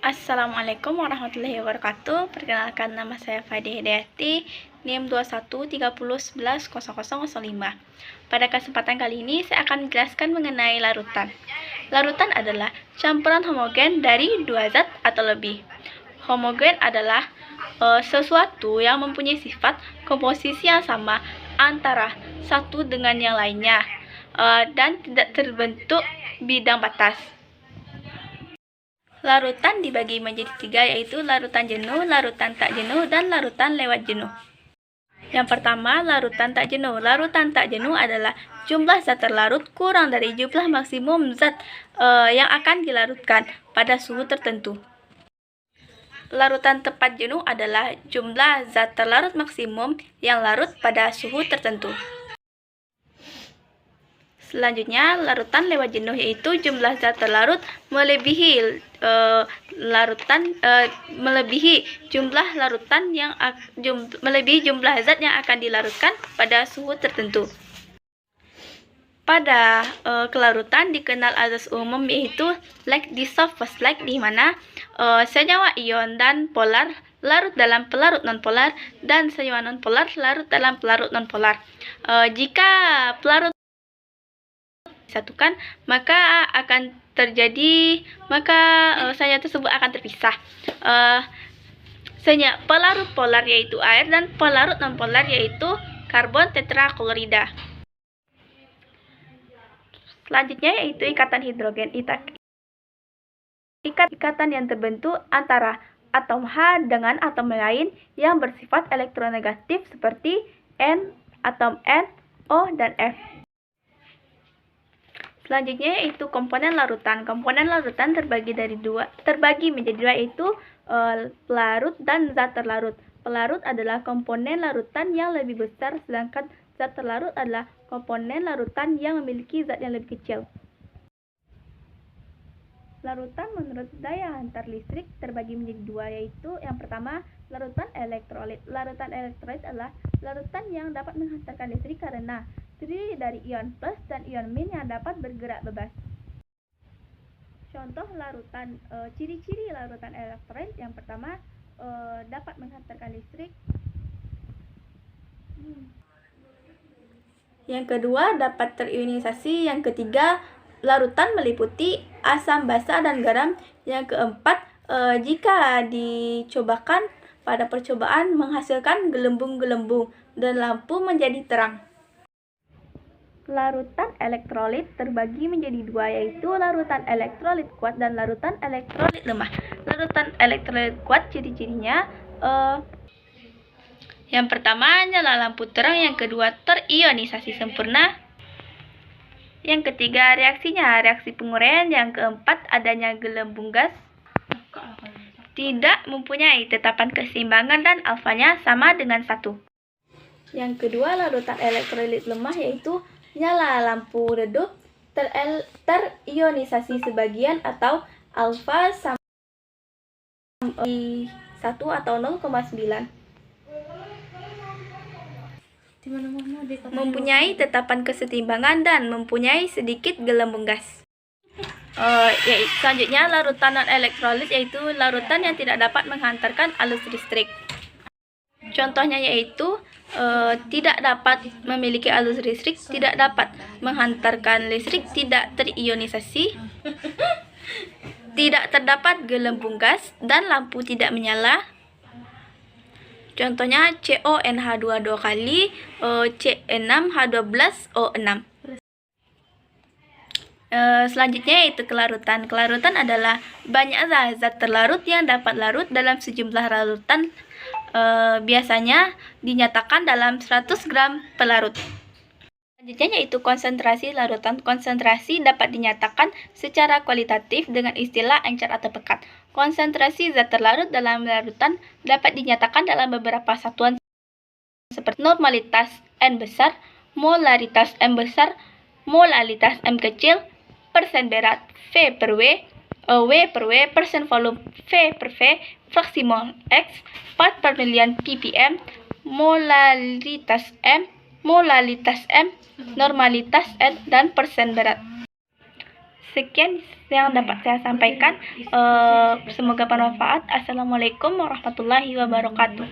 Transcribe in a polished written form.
Assalamualaikum warahmatullahi wabarakatuh. Perkenalkan, nama saya Fadi Hidayati, NIM 2130110005. Pada kesempatan kali ini saya akan menjelaskan mengenai larutan. Larutan adalah campuran homogen dari dua zat atau lebih. Homogen adalah sesuatu yang mempunyai sifat komposisi yang sama antara satu dengan yang lainnya dan tidak terbentuk bidang batas. Larutan dibagi menjadi tiga, yaitu larutan jenuh, larutan tak jenuh, dan larutan lewat jenuh. Yang pertama, larutan tak jenuh. Larutan tak jenuh adalah jumlah zat terlarut kurang dari jumlah maksimum zat yang akan dilarutkan pada suhu tertentu. Larutan tepat jenuh adalah jumlah zat terlarut maksimum yang larut pada suhu tertentu. Selanjutnya, larutan lewat jenuh yaitu jumlah zat terlarut melebihi jumlah zat yang akan dilarutkan pada suhu tertentu. Pada kelarutan dikenal azas umum yaitu like dissolve first like, di mana senyawa ion dan polar larut dalam pelarut nonpolar dan senyawa nonpolar larut dalam pelarut nonpolar. Jika pelarut disatukan, maka senyawa tersebut akan terpisah. Pelarut polar yaitu air dan pelarut nonpolar yaitu karbon tetraklorida. Selanjutnya yaitu ikatan hidrogen. Ikatan yang terbentuk antara atom H dengan atom lain yang bersifat elektronegatif seperti atom N, O, dan F. Selanjutnya yaitu komponen larutan. Komponen larutan terbagi menjadi dua, yaitu pelarut dan zat terlarut. Pelarut adalah komponen larutan yang lebih besar, sedangkan zat terlarut adalah komponen larutan yang memiliki zat yang lebih kecil. Larutan menurut daya hantar listrik terbagi menjadi dua, yaitu yang pertama, larutan elektrolit. Larutan elektrolit adalah larutan yang dapat menghantarkan listrik karena terdiri dari ion plus dan ion min yang dapat bergerak bebas. Contoh larutan, ciri-ciri larutan elektrolit: yang pertama, dapat menghantarkan listrik. Yang kedua, dapat terionisasi. Yang ketiga, larutan meliputi asam basa dan garam. Yang keempat, jika dicobakan pada percobaan menghasilkan gelembung-gelembung dan lampu menjadi terang. Larutan elektrolit terbagi menjadi dua, yaitu larutan elektrolit kuat dan larutan elektrolit lemah. Larutan elektrolit kuat ciri-cirinya, yang pertama, nyala lampu terang. Yang kedua, terionisasi sempurna. Yang ketiga, reaksi penguraian. Yang keempat, adanya gelembung gas. Tidak mempunyai tetapan keseimbangan dan alfanya sama dengan 1. Yang kedua, larutan elektrolit lemah yaitu nyala lampu redup, terionisasi sebagian atau alfa sama 1 atau 0,9. Mempunyai tetapan kesetimbangan dan mempunyai sedikit gelembung gas. Selanjutnya, larutan non-elektrolit yaitu larutan yang tidak dapat menghantarkan arus listrik. Contohnya yaitu tidak dapat memiliki arus listrik, tidak dapat menghantarkan listrik, tidak terionisasi, tidak terdapat gelembung gas, dan lampu tidak menyala. Contohnya CONH2 2 kali, C6H12O6. Selanjutnya yaitu kelarutan. Kelarutan adalah banyak zat terlarut yang dapat larut dalam sejumlah larutan, biasanya dinyatakan dalam 100 gram pelarut. Selanjutnya yaitu konsentrasi larutan. Konsentrasi dapat dinyatakan secara kualitatif dengan istilah encer atau pekat. Konsentrasi zat terlarut dalam larutan dapat dinyatakan dalam beberapa satuan seperti normalitas N besar, molaritas M besar, molalitas M kecil, persen berat V per W, W per W, persen volume V per V, fraksi mol X, part per million ppm, molalitas M, normalitas N, dan persen berat. Sekian yang dapat saya sampaikan. Semoga bermanfaat. Assalamualaikum warahmatullahi wabarakatuh.